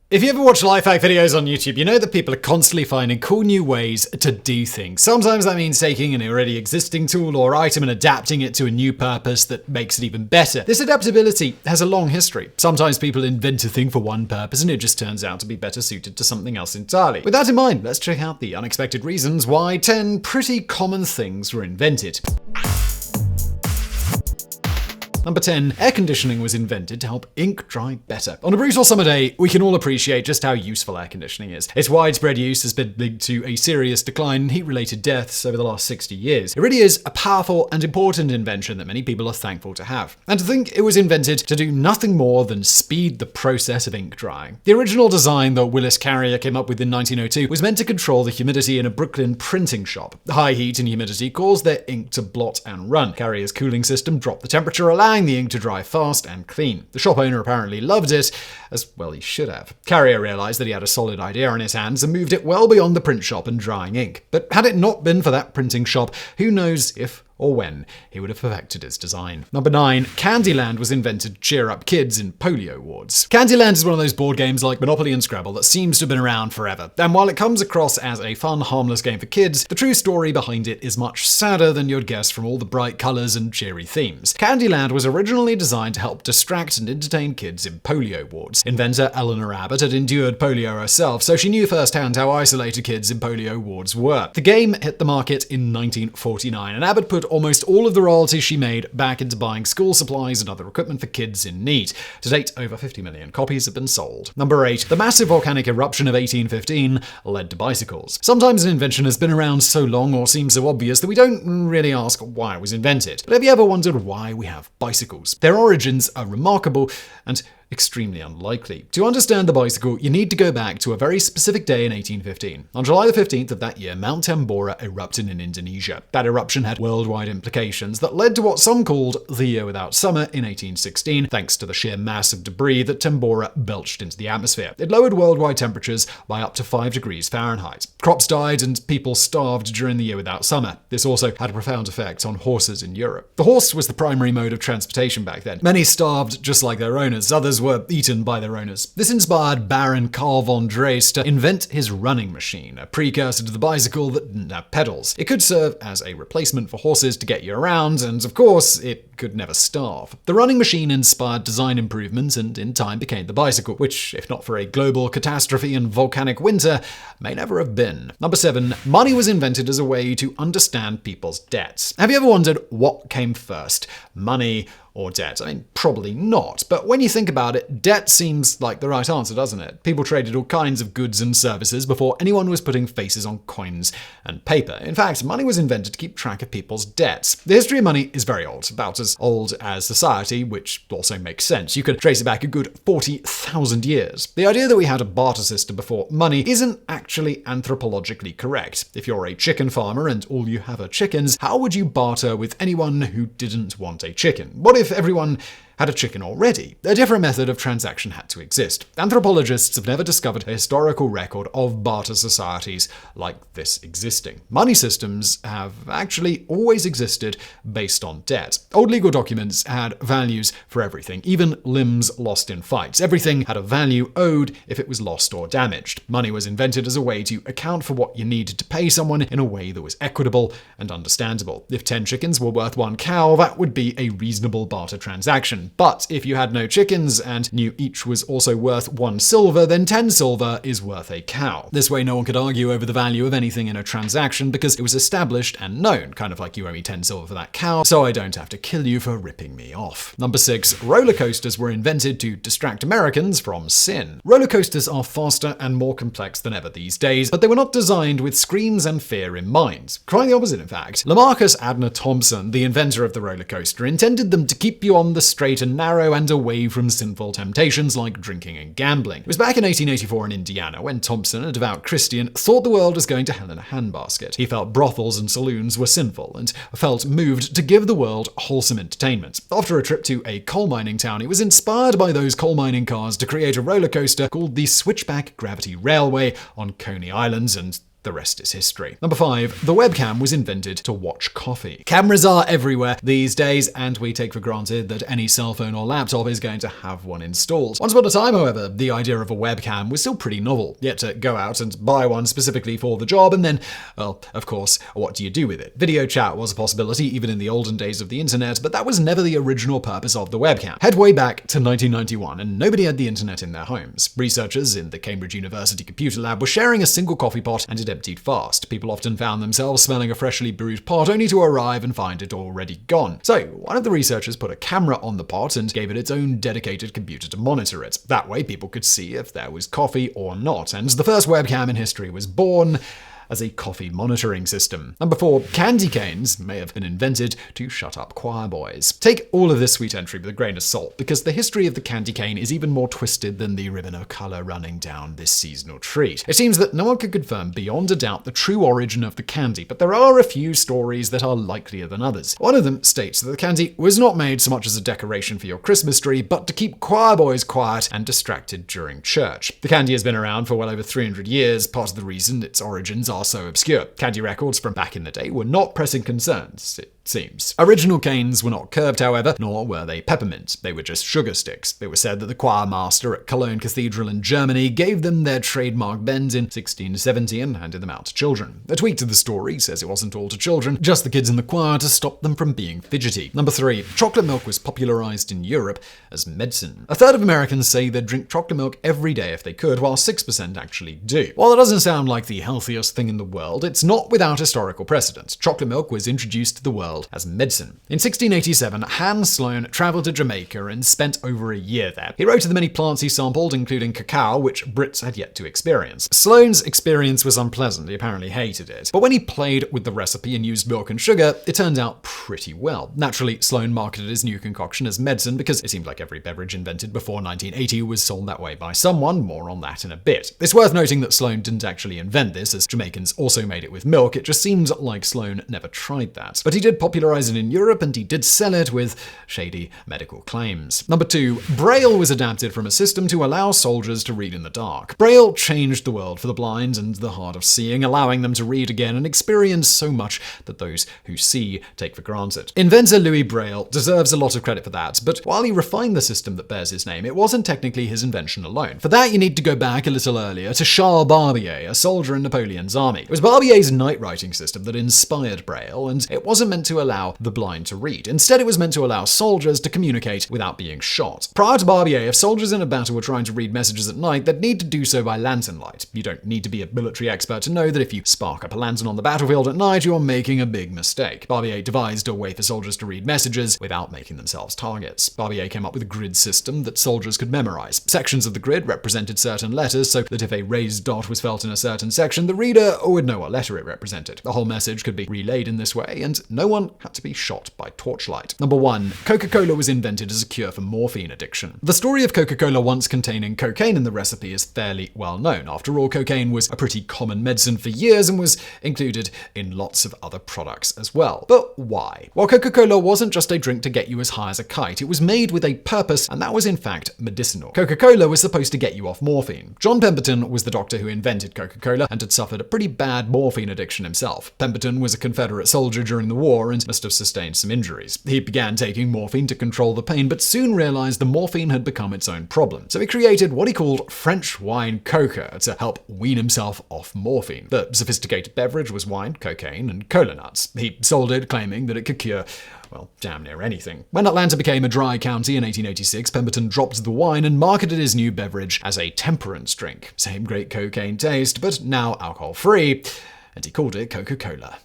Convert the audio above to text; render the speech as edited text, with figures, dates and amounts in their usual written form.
If you ever watch life hack videos on YouTube, you know that people are constantly finding cool new ways to do things. Sometimes that means taking an already existing tool or item and adapting it to a new purpose that makes it even better. This adaptability has a long history. Sometimes people invent a thing for one purpose and it just turns out to be better suited to something else entirely. With that in mind, let's check out the unexpected reasons why 10 pretty common things were invented. Number 10. Air conditioning was invented to help ink dry better. On a brutal summer day, we can all appreciate just how useful air conditioning is. Its widespread use has been linked to a serious decline in heat-related deaths over the last 60 years. It really is a powerful and important invention that many people are thankful to have. And to think it was invented to do nothing more than speed the process of ink drying. The original design that Willis Carrier came up with in 1902 was meant to control the humidity in a Brooklyn printing shop. The high heat and humidity caused their ink to blot and run. Carrier's cooling system dropped the temperature, allowing the ink to dry fast and clean. The shop owner apparently loved it, as well he should have. Carrier realized that he had a solid idea on his hands and moved it well beyond the print shop and drying ink. But had it not been for that printing shop, who knows if or when he would have perfected his design. Number 9. Candyland was invented to cheer up kids in polio wards. Candyland is one of those board games like Monopoly and Scrabble that seems to have been around forever. And while it comes across as a fun, harmless game for kids, the true story behind it is much sadder than you'd guess from all the bright colors and cheery themes. Candyland was originally designed to help distract and entertain kids in polio wards. Inventor Eleanor Abbott had endured polio herself, so she knew firsthand how isolated kids in polio wards were. The game hit the market in 1949, and Abbott put almost all of the royalties she made back into buying school supplies and other equipment for kids in need. To date, over 50 million copies have been sold. Number 8. The massive volcanic eruption of 1815 led to bicycles. Sometimes an invention has been around so long or seems so obvious that we don't really ask why it was invented. But have you ever wondered why we have bicycles? Their origins are remarkable and extremely unlikely. To understand the bicycle, you need to go back to a very specific day in 1815. On July the 15th of that year, Mount Tambora erupted in Indonesia. That eruption had worldwide implications that led to what some called the year without summer in 1816, thanks to the sheer mass of debris that Tambora belched into the atmosphere. It lowered worldwide temperatures by up to 5 degrees Fahrenheit. Crops died and people starved during the year without summer. This also had a profound effect on horses in Europe. The horse was the primary mode of transportation back then. Many starved just like their owners, others were eaten by their owners. This inspired Baron Carl von Drais to invent his running machine, a precursor to the bicycle that didn't have pedals. It could serve as a replacement for horses to get you around, and of course, it could never starve. The running machine inspired design improvements and in time became the bicycle, which, if not for a global catastrophe and volcanic winter, may never have been. Number 7. Money was invented as a way to understand people's debts. Have you ever wondered what came first? Money or debt? I mean, probably not. But when you think about it, debt seems like the right answer, doesn't it? People traded all kinds of goods and services before anyone was putting faces on coins and paper. In fact, money was invented to keep track of people's debts. The history of money is very old, about as old as society, which also makes sense. You could trace it back a good 40,000 years. The idea that we had a barter system before money isn't actually anthropologically correct. If you're a chicken farmer and all you have are chickens, how would you barter with anyone who didn't want a chicken? What if everyone had a chicken already? A different method of transaction had to exist. Anthropologists have never discovered a historical record of barter societies like this existing. Money systems have actually always existed based on debt. Old legal documents had values for everything, even limbs lost in fights. Everything had a value owed if it was lost or damaged. Money was invented as a way to account for what you needed to pay someone in a way that was equitable and understandable. If 10 chickens were worth 1 cow, that would be a reasonable barter transaction. But if you had no chickens and knew each was also worth 1 silver, then 10 silver is worth a cow. This way no one could argue over the value of anything in a transaction because it was established and known, kind of like you owe me 10 silver for that cow, so I don't have to kill you for ripping me off. Number 6. Roller coasters were invented to distract Americans from sin. Roller coasters are faster and more complex than ever these days, but they were not designed with screams and fear in mind. Quite the opposite, in fact. Lamarcus Adner Thompson, the inventor of the roller coaster, intended them to keep you on the straight and narrow and away from sinful temptations like drinking and gambling. It was back in 1884 in Indiana when Thompson, a devout Christian, thought the world was going to hell in a handbasket. He felt brothels and saloons were sinful and felt moved to give the world wholesome entertainment. After a trip to a coal mining town, he was inspired by those coal mining cars to create a roller coaster called the Switchback Gravity Railway on Coney Island, and the rest is history. Number 5. The webcam was invented to watch coffee. Cameras are everywhere these days, and we take for granted that any cell phone or laptop is going to have one installed. Once upon a time, however, the idea of a webcam was still pretty novel. Yet to go out and buy one specifically for the job, and then, well, of course, what do you do with it? Video chat was a possibility even in the olden days of the internet, but that was never the original purpose of the webcam. Head way back to 1991, and nobody had the internet in their homes. Researchers in the Cambridge University Computer Lab were sharing a single coffee pot, and it emptied fast. People often found themselves smelling a freshly brewed pot, only to arrive and find it already gone. So, one of the researchers put a camera on the pot and gave it its own dedicated computer to monitor it. That way, people could see if there was coffee or not, and the first webcam in history was born as a coffee monitoring system. Number 4. Candy canes may have been invented to shut up choir boys. Take all of this sweet entry with a grain of salt, because the history of the candy cane is even more twisted than the ribbon of colour running down this seasonal treat. It seems that no one could confirm beyond a doubt the true origin of the candy, but there are a few stories that are likelier than others. One of them states that the candy was not made so much as a decoration for your Christmas tree, but to keep choir boys quiet and distracted during church. The candy has been around for well over 300 years. Part of the reason its origins are so obscure. Candy records from back in the day were not pressing concerns, it seems. Original canes were not curved, however, nor were they peppermint. They were just sugar sticks. It was said that the choir master at Cologne Cathedral in Germany gave them their trademark bends in 1670 and handed them out to children. A tweet to the story says it wasn't all to children, just the kids in the choir to stop them from being fidgety. Number 3. Chocolate milk was popularized in Europe as medicine. A third of Americans say they'd drink chocolate milk every day if they could, while 6% actually do. While that doesn't sound like the healthiest thing in the world, it's not without historical precedent. Chocolate milk was introduced to the world as medicine. In 1687, Hans Sloane traveled to Jamaica and spent over a year there. He wrote of the many plants he sampled, including cacao, which Brits had yet to experience. Sloane's experience was unpleasant. He apparently hated it. But when he played with the recipe and used milk and sugar, it turned out pretty well. Naturally, Sloane marketed his new concoction as medicine because it seemed like every beverage invented before 1980 was sold that way by someone. More on that in a bit. It's worth noting that Sloane didn't actually invent this, as Jamaicans also made it with milk. It just seems like Sloane never tried that. But he did popularize it in Europe, and he did sell it with shady medical claims. Number 2. Braille was adapted from a system to allow soldiers to read in the dark. Braille changed the world for the blind and the hard of seeing, allowing them to read again and experience so much that those who see take for granted. Inventor Louis Braille deserves a lot of credit for that, but while he refined the system that bears his name, it wasn't technically his invention alone. For that, you need to go back a little earlier to Charles Barbier, a soldier in Napoleon's army. It was Barbier's night writing system that inspired Braille, and it wasn't meant to allow the blind to read. Instead, it was meant to allow soldiers to communicate without being shot. Prior to Barbier, if soldiers in a battle were trying to read messages at night, they'd need to do so by lantern light. You don't need to be a military expert to know that if you spark up a lantern on the battlefield at night, you're making a big mistake. Barbier devised a way for soldiers to read messages without making themselves targets. Barbier came up with a grid system that soldiers could memorize. Sections of the grid represented certain letters, so that if a raised dot was felt in a certain section, the reader would know what letter it represented. The whole message could be relayed in this way, and no one had to be shot by torchlight. Number 1. Coca-Cola was invented as a cure for morphine addiction. The story of Coca-Cola once containing cocaine in the recipe is fairly well known. After all, cocaine was a pretty common medicine for years and was included in lots of other products as well. But why? Well, Coca-Cola wasn't just a drink to get you as high as a kite. It was made with a purpose, and that was in fact medicinal. Coca-Cola was supposed to get you off morphine. John Pemberton was the doctor who invented Coca-Cola and had suffered a pretty bad morphine addiction himself. Pemberton was a Confederate soldier during the war and must have sustained some injuries. He began taking morphine to control the pain, but soon realized the morphine had become its own problem. So he created what he called French wine coca to help wean himself off morphine. The sophisticated beverage was wine, cocaine, and cola nuts. He sold it, claiming that it could cure, well, damn near anything. When Atlanta became a dry county in 1886, Pemberton dropped the wine and marketed his new beverage as a temperance drink. Same great cocaine taste, but now alcohol-free, and he called it Coca-Cola.